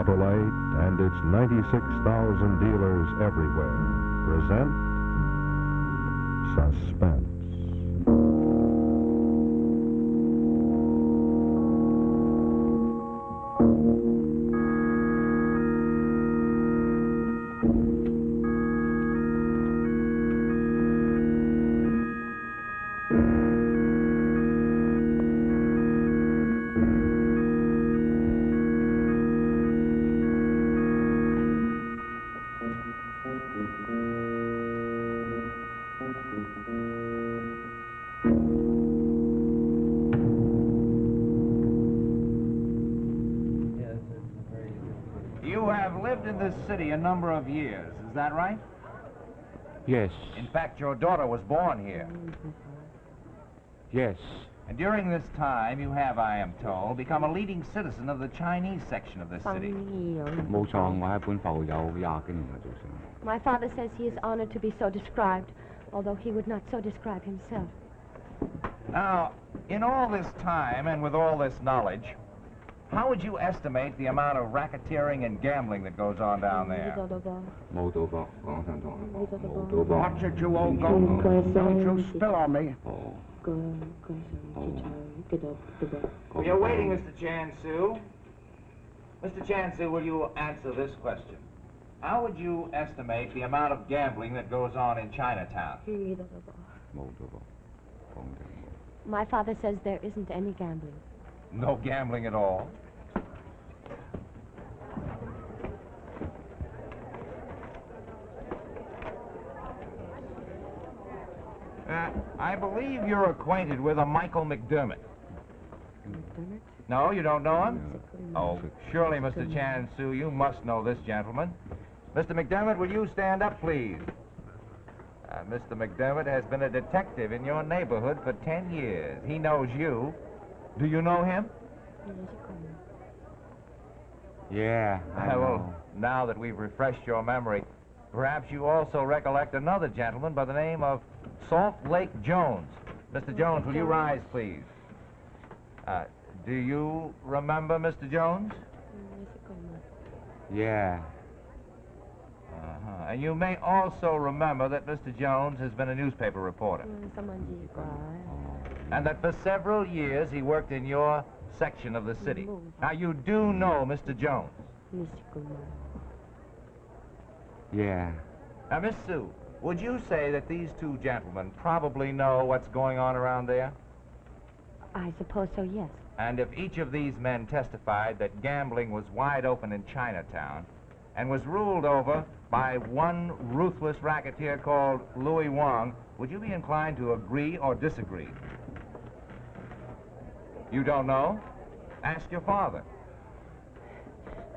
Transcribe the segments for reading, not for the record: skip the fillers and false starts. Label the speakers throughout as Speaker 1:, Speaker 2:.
Speaker 1: Autolite and its 96,000 dealers everywhere present Suspense.
Speaker 2: You have lived in this city a number of years, is that right?
Speaker 3: Yes.
Speaker 2: In fact, your daughter was born here.
Speaker 3: Yes.
Speaker 2: And during this time, you have, I am told, become a leading citizen of the Chinese section of this city.
Speaker 3: 冇錯，我喺本埠有20幾年嘅做成。
Speaker 4: My father says he is honored to be so described, although he would not so describe himself.
Speaker 2: Now, in all this time and with all this knowledge, how would you estimate the amount of racketeering and gambling that goes on down there?
Speaker 3: 冇賭博，講真同你講，冇賭博。
Speaker 5: Watch it, you old goat. Don't you spill on me.
Speaker 2: We are waiting, Mr. Chan-Su. Mr. Chan-Su, will you answer this question? How would you estimate the amount of gambling that goes on in Chinatown?
Speaker 3: 冇賭博，講真冇。
Speaker 4: My father says there isn't any gambling.
Speaker 2: No gambling at all? I believe you're acquainted with a Michael McDermott. No, you don't know him? Oh, surely, Mr. Chan-Su, you must know this gentleman. Mr. McDermott, will you stand up, please? Mr. McDermott has been a detective in your neighborhood for 10 years. He knows you. Do you know him?
Speaker 3: Yeah, I know.
Speaker 2: Well, now that we've refreshed your memory, perhaps you also recollect another gentleman by the name of Salt Lake Jones. Mr. Jones, will you rise, please? Do you remember Mr. Jones?
Speaker 3: Yeah.
Speaker 2: And you may also remember that Mr. Jones has been a newspaper reporter. And that for several years he worked in your section of the city. Now, you do know Mr. Jones.
Speaker 3: Yeah.
Speaker 2: Now, Miss Sue, would you say that these two gentlemen probably know what's going on around there?
Speaker 4: I suppose so, yes.
Speaker 2: And if each of these men testified that gambling was wide open in Chinatown and was ruled over by one ruthless racketeer called Louis Wong, would you be inclined to agree or disagree? You don't know? Ask your father.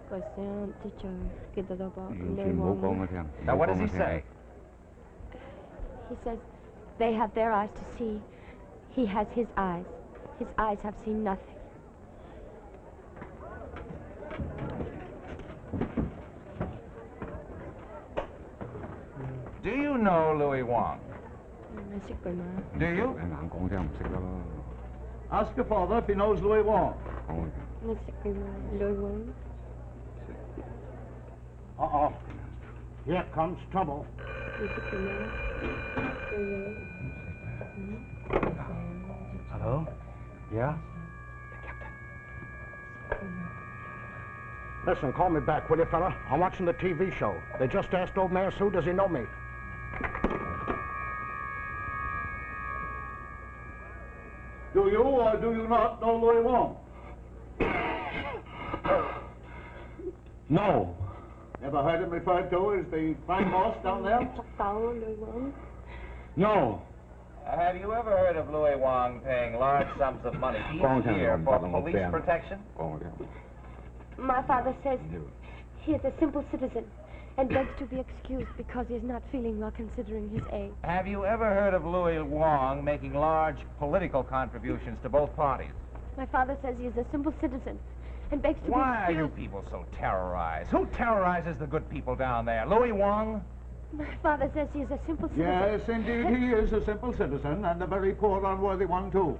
Speaker 3: 完全冇講我聽。
Speaker 2: Now, what does he say?
Speaker 4: He says they have their eyes to see. He has his eyes. His eyes have seen nothing.
Speaker 2: Do you know Louis Wong? Do you?
Speaker 3: 硬講聲唔識得咯。
Speaker 5: Ask your father if he knows Louis Wong.
Speaker 3: 講
Speaker 5: Uh-oh. Here comes trouble.
Speaker 6: Hello? Yeah?
Speaker 5: Listen, call me back, will you, fella? I'm watching the TV show. They just asked old Mayor Sue, does he know me? Do you or do you not know Louis Wong?
Speaker 6: No.
Speaker 5: Ever heard him referred to as the crime boss down there?
Speaker 6: No.
Speaker 2: Have you ever heard of Louis Wong paying large sums of money each year for police protection?
Speaker 3: 講我聽。
Speaker 4: My father says he is a simple citizen and begs to be excused because he is not feeling well considering his age.
Speaker 2: Have you ever heard of Louis Wong making large political contributions to both parties?
Speaker 4: My father says he is a simple citizen and begs to
Speaker 2: Why are
Speaker 4: be
Speaker 2: you
Speaker 4: excused.
Speaker 2: people so terrorized? Who terrorizes the good people down there? Louis Wong?
Speaker 4: My father says he is a simple citizen.
Speaker 5: Yes, indeed, he is a simple citizen, and a very poor, unworthy one, too.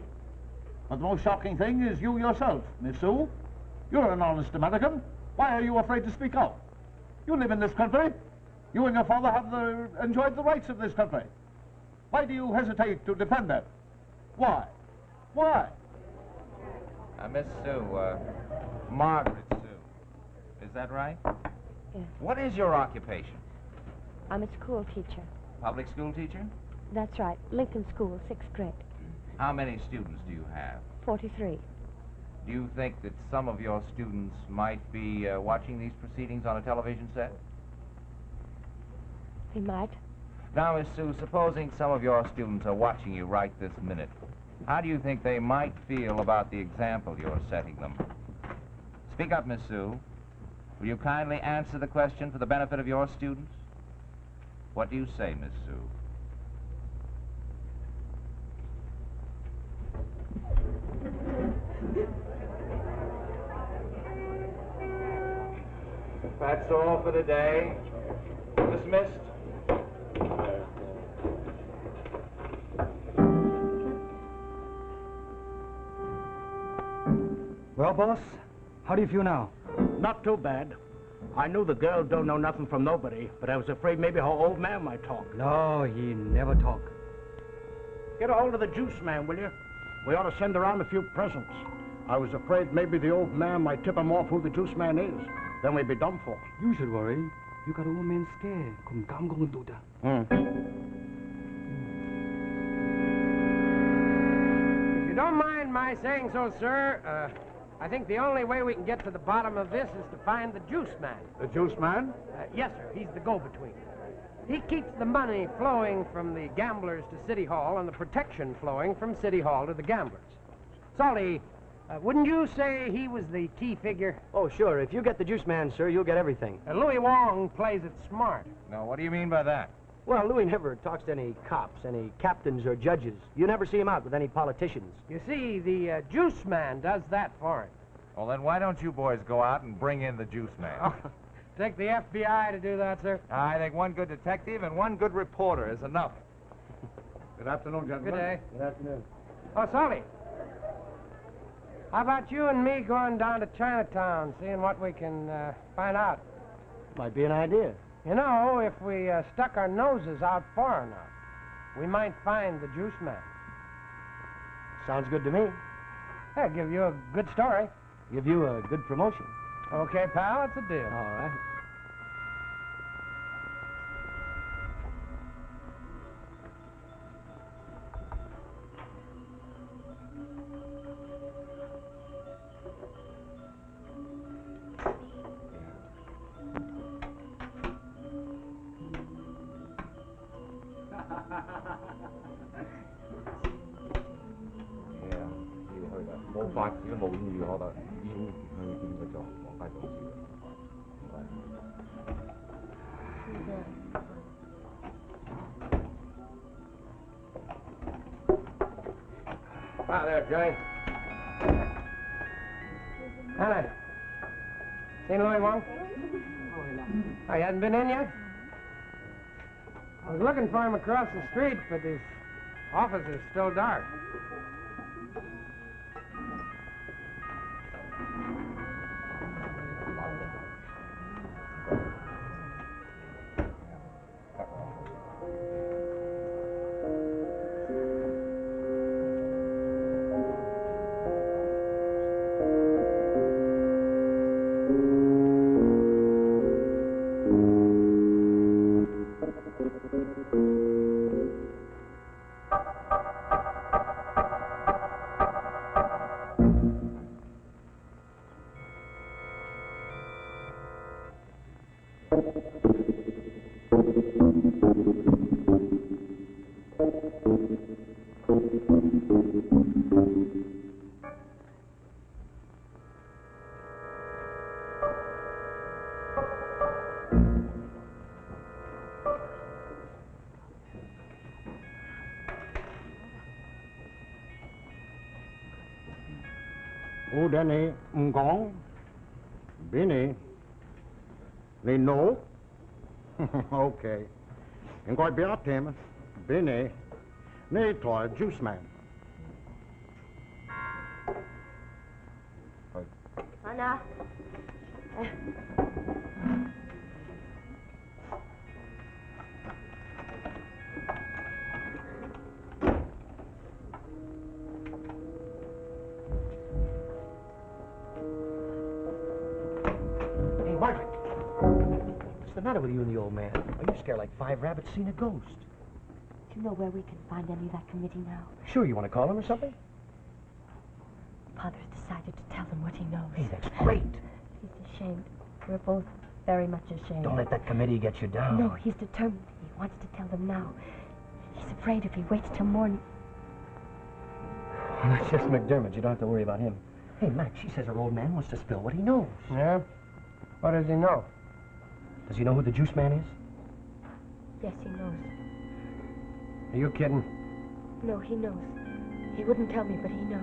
Speaker 5: But the most shocking thing is you yourself, Miss Sue. You're an honest American.
Speaker 7: Why are you afraid to speak out? You live in this country. You and your father have enjoyed the rights of this country. Why do you hesitate to defend them? Why? Why?
Speaker 2: Miss Sue, Margaret Sue. Is that right?
Speaker 4: Yes.
Speaker 2: What is your occupation?
Speaker 4: I'm a school teacher.
Speaker 2: Public school teacher?
Speaker 4: That's right. Lincoln School, 6th grade.
Speaker 2: How many students do you have?
Speaker 4: 43.
Speaker 2: Do you think that some of your students might be watching these proceedings on a television set?
Speaker 4: They might.
Speaker 2: Now, Miss Sue, supposing some of your students are watching you right this minute, how do you think they might feel about the example you're setting them? Speak up, Miss Sue. Will you kindly answer the question for the benefit of your students? What do you say, Miss Sue? That's all for today. Dismissed.
Speaker 6: Well, boss, how do you feel now?
Speaker 5: Not too bad. I knew the girl don't know nothing from nobody, but I was afraid maybe her old man might talk.
Speaker 6: No, he never talk.
Speaker 5: Get a hold of the juice man, will you? We ought to send around a few presents. I was afraid maybe the old man might tip him off who the juice man is. Then we'd be done for.
Speaker 6: You should worry. You got old man scared. 그럼 감각은 도다.
Speaker 8: If you don't mind my saying so, sir, I think the only way we can get to the bottom of this is to find the juice man.
Speaker 7: The juice man?
Speaker 8: Yes, sir. He's the go-between. He keeps the money flowing from the gamblers to City Hall and the protection flowing from City Hall to the gamblers. Salty, wouldn't you say he was the key figure?
Speaker 9: Oh, sure. If you get the juice man, sir, you'll get everything.
Speaker 8: Louis Wong plays it smart.
Speaker 2: Now, what do you mean by that?
Speaker 9: Well, Louis never talks to any cops, any captains or judges. You never see him out with any politicians.
Speaker 8: You see, the juice man does that for him.
Speaker 2: Well, then why don't you boys go out and bring in the juice man?
Speaker 8: Oh, take the FBI to do that, sir?
Speaker 2: I think one good detective and one good reporter is enough.
Speaker 7: Good afternoon, gentlemen.
Speaker 8: Good day.
Speaker 9: Good afternoon.
Speaker 8: Oh, Salty. How about you and me going down to Chinatown, seeing what we can find out?
Speaker 9: Might be an idea.
Speaker 8: You know, if we stuck our noses out far enough, we might find the juice man.
Speaker 9: Sounds good to me.
Speaker 8: That'll give you a good story.
Speaker 9: Give you a good promotion.
Speaker 8: Okay, pal, it's a deal.
Speaker 9: All right.
Speaker 8: Wow, there, Johnny. Anna, seen Louis Wong? Oh, he hasn't been in yet? I was looking for him across the street, but his office is still dark.
Speaker 5: Ô đen này, có. Bên này. Này nổ. Ok. Anh gọi biết thêm. Bên này. Này thỏa juice man.
Speaker 4: Anna.
Speaker 9: Hey, Margaret. What's the matter with you and the old man? Are you scared like 5 rabbits seen a ghost?
Speaker 4: Do you know where we can find any of that committee now?
Speaker 9: Sure, you want to call him or something?
Speaker 4: Father's decided to tell them what he knows.
Speaker 9: Hey, that's great.
Speaker 4: He's ashamed. We're both very much ashamed.
Speaker 9: Don't let that committee get you down.
Speaker 4: No, he's determined. He wants to tell them now. He's afraid if he waits till morning.
Speaker 9: Well, that's just McDermott. You don't have to worry about him. Hey, Mac, she says her old man wants to spill what he knows.
Speaker 8: Yeah? What does he know?
Speaker 9: Does he know who the juice man is?
Speaker 4: Yes, he knows.
Speaker 8: Are you kidding?
Speaker 4: No, he knows. He wouldn't tell me, but he knows.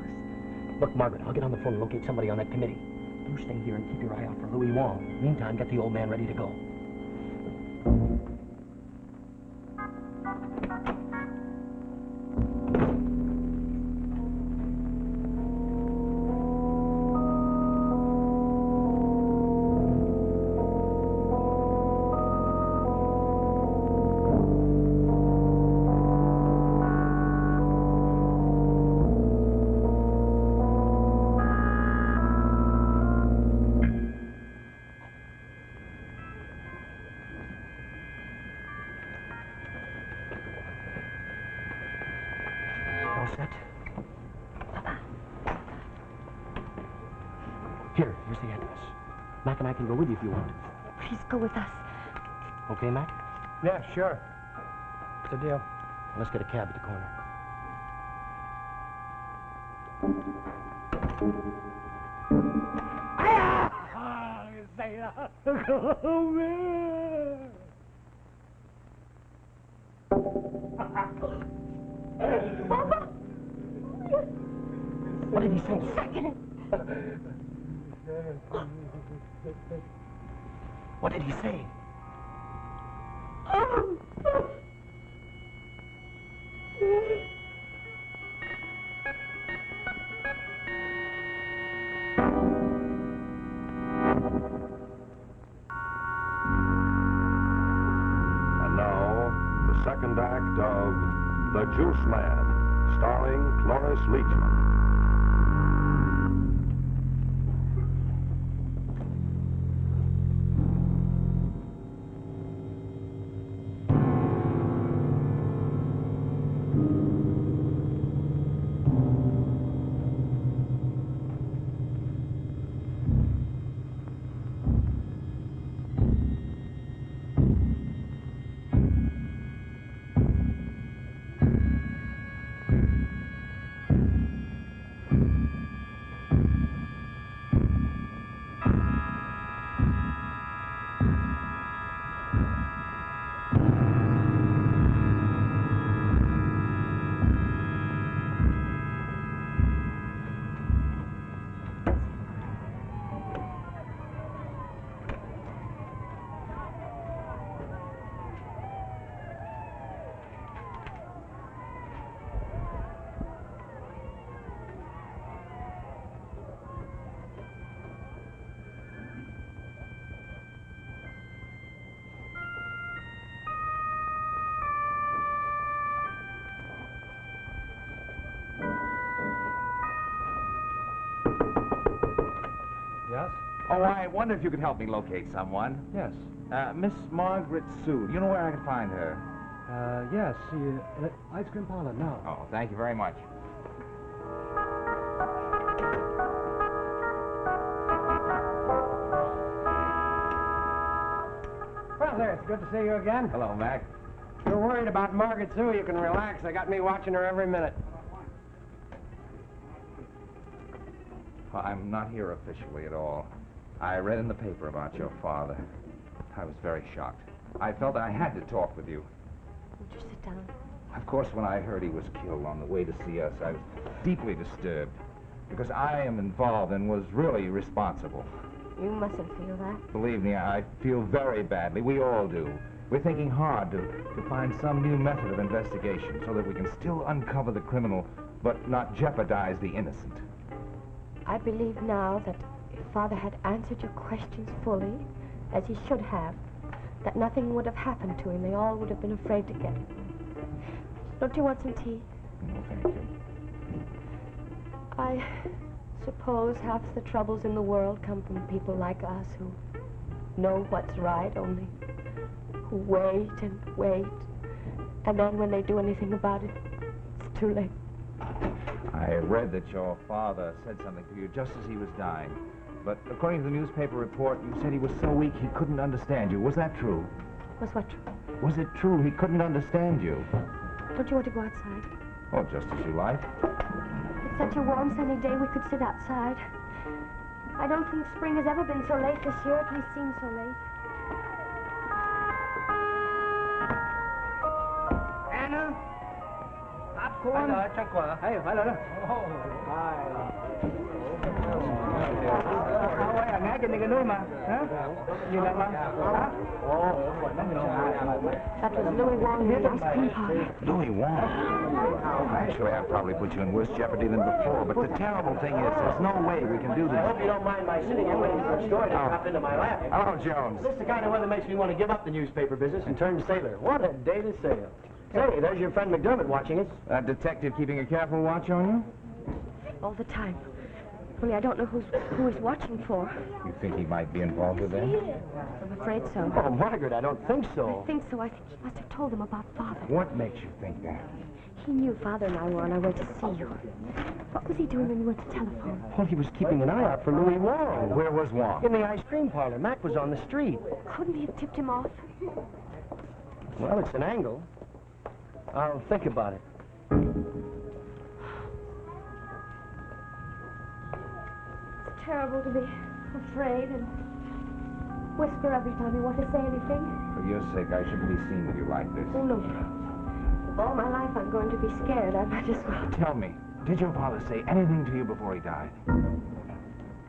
Speaker 9: Look, Margaret, I'll get on the phone and locate somebody on that committee. You stay here and keep your eye out for Louis Wong. Meantime, get the old man ready to go. All set? Here's the address. Mac and I can go with you if you want.
Speaker 4: Please go with us.
Speaker 9: Okay, Mac?
Speaker 8: Yeah, sure. What's the deal?
Speaker 9: Let's get a cab at the corner. What did he say? What did he say?
Speaker 1: And now, the second act of The Juice Man, starring Cloris Leachman.
Speaker 8: Yes?
Speaker 2: Oh, I wonder if you could help me locate someone.
Speaker 8: Yes.
Speaker 2: Miss Margaret Sue. Do you know where I can find her?
Speaker 6: Yes, ice cream parlor now.
Speaker 2: Oh, thank you very much.
Speaker 8: Well, there, it's good to see you again.
Speaker 2: Hello, Mac.
Speaker 8: If you're worried about Margaret Sue, you can relax. I got me watching her every minute.
Speaker 2: Well, I'm not here officially at all. I read in the paper about your father. I was very shocked. I felt I had to talk with you.
Speaker 4: Won't you sit down?
Speaker 2: Of course, when I heard he was killed on the way to see us, I was deeply disturbed. Because I am involved and was really responsible.
Speaker 4: You mustn't feel that.
Speaker 2: Believe me, I feel very badly. We all do. We're thinking hard to find some new method of investigation so that we can still uncover the criminal, but not jeopardize the innocent.
Speaker 4: I believe now that If Father had answered your questions fully, as he should have, that nothing would have happened to him. They all would have been afraid to get him. Don't you want some tea?
Speaker 2: No, thank you.
Speaker 4: I suppose half the troubles in the world come from people like us who know what's right, only who wait and wait. And then when they do anything about it, it's too late.
Speaker 2: I read that your father said something to you just as he was dying. But according to the newspaper report, you said he was so weak he couldn't understand you. Was that true?
Speaker 4: Was what true?
Speaker 2: Was it true he couldn't understand you?
Speaker 4: Don't you want to go outside?
Speaker 2: Oh, just as you like.
Speaker 4: It's such a warm, sunny day we could sit outside. I don't think spring has ever been so late this year. At least seems so late.
Speaker 8: Anna? Popcorn? Hey, hello.
Speaker 4: That was Louis Wong in the ice cream parlor.
Speaker 2: Louis Wong? Actually, I've probably put you in worse jeopardy than before, but the terrible thing is there's no way we can do this.
Speaker 9: I hope you don't mind my sitting here waiting for a story to drop into my lap.
Speaker 2: Hello, Jones.
Speaker 9: This is the kind of weather makes me want to give up the newspaper business and turn sailor. What a day to sail. Say, there's your friend McDermott watching us.
Speaker 2: That detective keeping a careful watch on you?
Speaker 4: All the time. Only I don't know who he's watching for.
Speaker 2: You think he might be involved with them?
Speaker 4: I'm afraid so.
Speaker 9: Oh, Margaret, I don't think so.
Speaker 4: I think so. I think he must have told them about Father.
Speaker 2: What makes you think that?
Speaker 4: He knew Father and I were on our way to see you. What was he doing when you went to telephone?
Speaker 9: Well, he was keeping an eye out for Louis Wong.
Speaker 2: Where was Wong?
Speaker 9: In the ice cream parlor. Mac was on the street.
Speaker 4: Couldn't he have tipped him off?
Speaker 9: Well, it's an angle. I'll think about it.
Speaker 4: It's terrible to be afraid and whisper every time you want to say anything.
Speaker 2: For your sake, I shouldn't be seen with you like this.
Speaker 4: Oh, no. If all my life I'm going to be scared, I might as well.
Speaker 2: Tell me, did your father say anything to you before he died?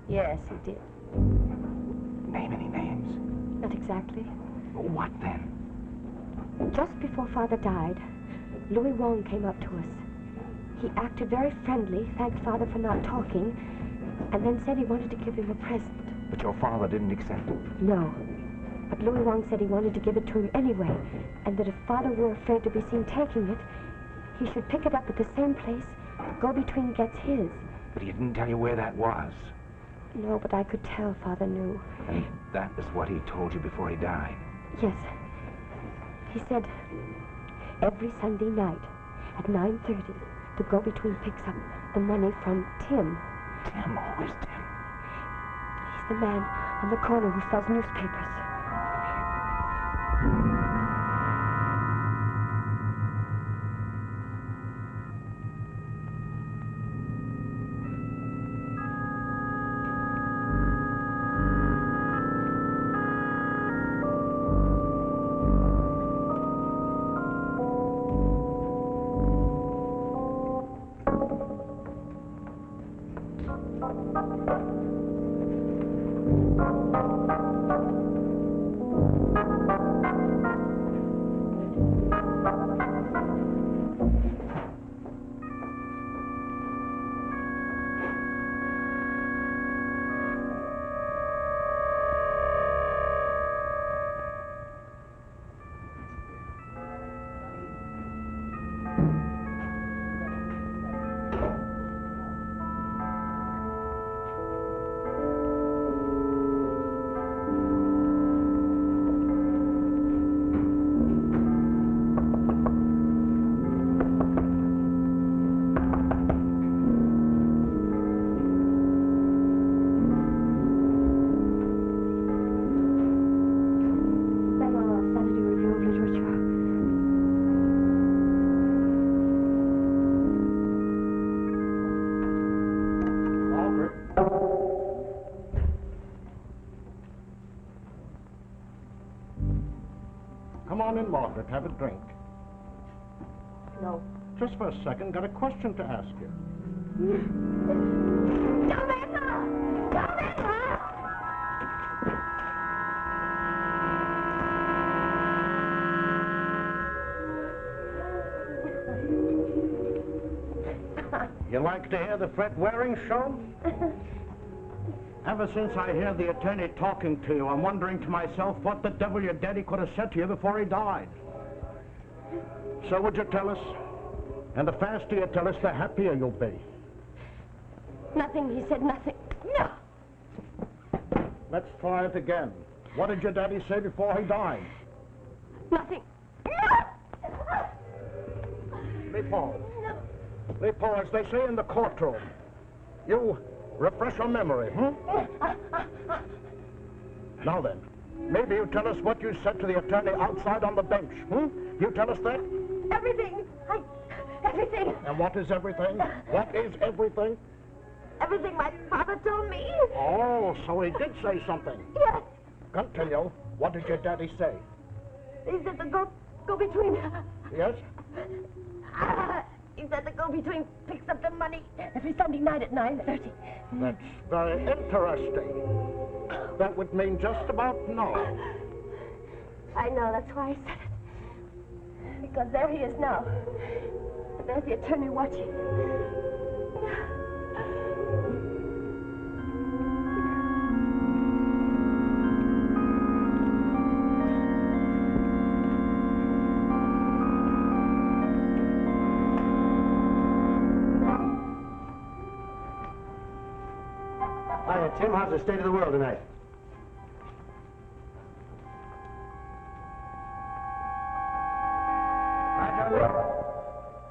Speaker 4: Yes, he did.
Speaker 2: Name any names.
Speaker 4: Not exactly.
Speaker 2: What then?
Speaker 4: Just before Father died, Louis Wong came up to us. He acted very friendly, thanked Father for not talking, and then said he wanted to give him a present.
Speaker 2: But your father didn't accept it.
Speaker 4: No. But Louis Wong said he wanted to give it to him anyway, and that if Father were afraid to be seen taking it, he should pick it up at the same place the go-between gets his.
Speaker 2: But he didn't tell you where that was.
Speaker 4: No, but I could tell Father knew.
Speaker 2: And that is what he told you before he died.
Speaker 4: Yes. He said every Sunday night at 9:30, the go-between picks up the money from Tim.
Speaker 2: Tim? Who is Tim?
Speaker 4: He's the man on the corner who sells newspapers.
Speaker 5: Come on in, Margaret. Have a drink.
Speaker 4: No.
Speaker 5: Just for a second, got a question to ask you. You like to hear the Fred Waring show? Ever since I hear the attorney talking to you, I'm wondering to myself what the devil your daddy could have said to you before he died. So would you tell us? And the faster you tell us, the happier you'll be.
Speaker 4: Nothing, he said nothing. No!
Speaker 5: Let's try it again. What did your daddy say before he died?
Speaker 4: Nothing.
Speaker 5: Leopold. Leopold, as they say in the courtroom, you refresh your memory, Now then, maybe you tell us what you said to the attorney outside on the bench, You tell us that?
Speaker 4: Everything. Everything.
Speaker 5: And what is everything? What is everything?
Speaker 4: Everything my father told me.
Speaker 5: Oh, so he did say something.
Speaker 4: Yes.
Speaker 5: Continue. What did your daddy say?
Speaker 4: He said the go-between.
Speaker 5: Yes?
Speaker 4: He said the go-between picks up the money every Sunday night at 9:30.
Speaker 5: That's very interesting. That would mean just about no.
Speaker 4: I know, that's why I said it. Because there he is now. And there's the attorney watching.
Speaker 10: Hiya, Tim. How's the state of the world tonight?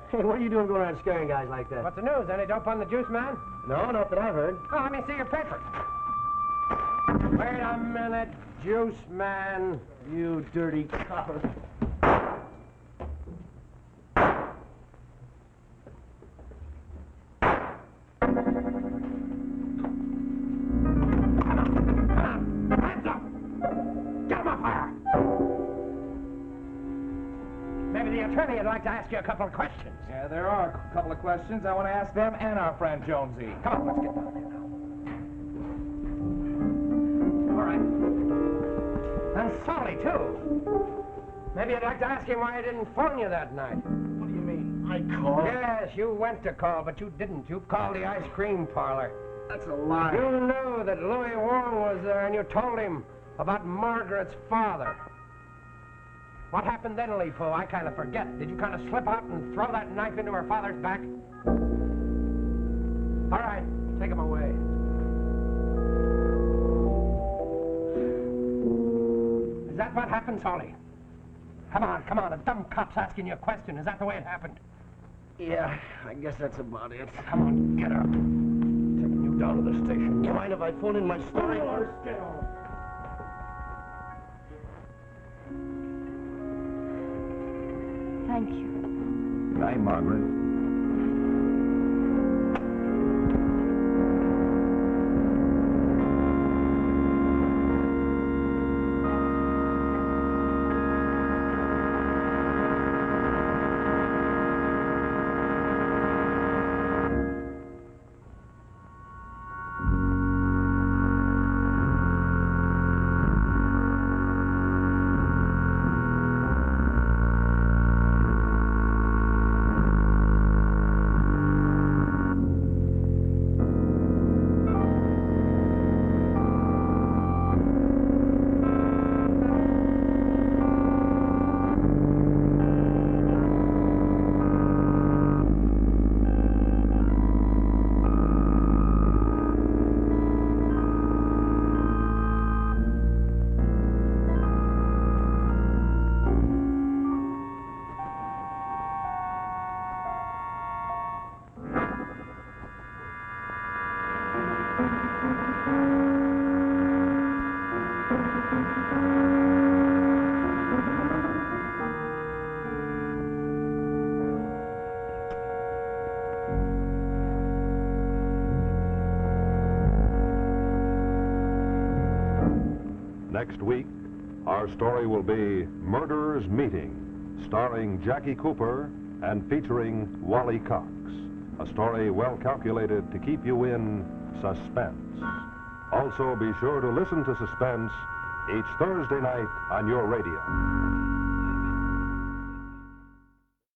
Speaker 10: Hey, what are you doing going around scaring guys like that?
Speaker 8: What's the news? Any dope on the juice man?
Speaker 10: No, not that I've heard.
Speaker 8: Oh, let me see your paper. Wait a minute, juice man.
Speaker 10: You dirty copper.
Speaker 8: Hands up! Get him off fire! Maybe the attorney would like to ask you a couple of questions.
Speaker 2: Yeah, there are a couple of questions I want to ask them and our friend Jonesy.
Speaker 8: Come on, let's get down there now. All right. And Solly, too. Maybe you'd like to ask him why he didn't phone you that night.
Speaker 5: What do you mean? I called?
Speaker 8: Yes, you went to call, but you didn't. You called the ice cream parlor.
Speaker 5: That's a lie.
Speaker 8: You knew that Louis Wong was there, and you told him about Margaret's father. What happened then, Leepo? I kind of forget. Did you kind of slip out and throw that knife into her father's back? All right, take him away. Is that what happened, Solly? Come on. A dumb cop's asking you a question. Is that the way it happened?
Speaker 10: Yeah, I guess that's about it.
Speaker 8: Come on, get up. Taking you down to the station.
Speaker 10: You mind if I phone in my story?
Speaker 8: Get on.
Speaker 4: Thank you.
Speaker 1: Good night, Margaret. Next week, our story will be Murderer's Meeting, starring Jackie Cooper and featuring Wally Cox. A story well calculated to keep you in suspense. Also, be sure to listen to Suspense each Thursday night on your radio.